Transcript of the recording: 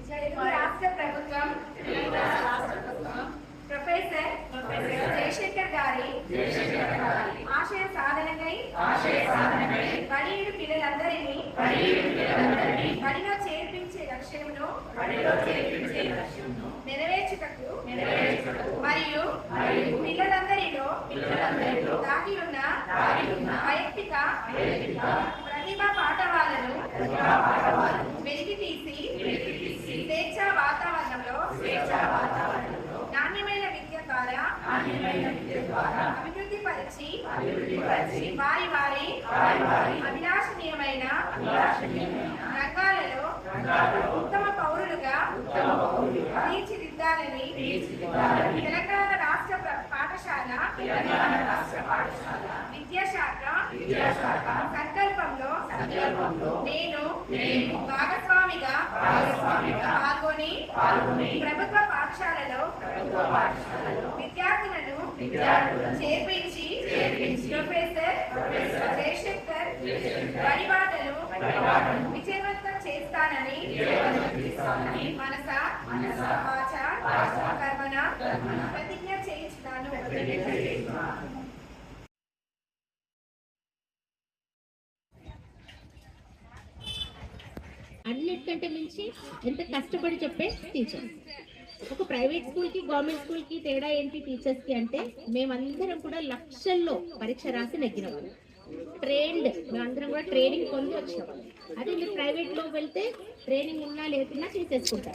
రాష్ట్ర ప్రభుత్వం ప్రొఫెసర్ జయశంకర్ గారి ఆశయ సాధనకై బడియుడు పిల్లలందరినీ బడిలో చేర్పించే లక్ష్యంలో నెరవేర్చుటకు మరియు పిల్లలందరిలో దాగి ఉన్న వైయక్తిక ప్రతిభా పాఠవాలను వెలికి తీసి స్వేచ్ఛా వాతావరణంలో నాణ్యమైన విద్య ద్వారా అభివృద్ధి పరిచి వారి వారి అభిలాషణీయమైన రంగాలలో ఉత్తమ పౌరులుగా తీర్చిదిద్దాలని తెలంగాణ రాష్ట్ర పాఠశాల విద్యాశాఖ సంకల్పంలో నేను భాగస్వామిగా పాల్గొని ప్రభుత్వ పాఠశాలలో విద్యార్థులను చేర్పించి ప్రొఫెసర్ జయశంకర్ బడిబాటను విజయవంతం చేస్తానని మనస వాచ కర్మణ ప్రతిజ్ఞ చేయించుతాను. అన్నిటికంటే మించి ఎంత కష్టపడి చెప్పే టీచర్. ఒక ప్రైవేట్ స్కూల్కి గవర్నమెంట్ స్కూల్కి తేడా ఏంటి టీచర్స్కి అంటే మేమందరం కూడా లక్షల్లో పరీక్ష రాసి నెగ్గిన వాళ్ళు, ట్రైన్డ్, మేమందరం కూడా ట్రైనింగ్ పొంది వచ్చిన వాళ్ళు. అదే మీరు ప్రైవేట్లో వెళ్తే ట్రైనింగ్ ఉన్నా లేకున్నా చేసేసుకుంటారు.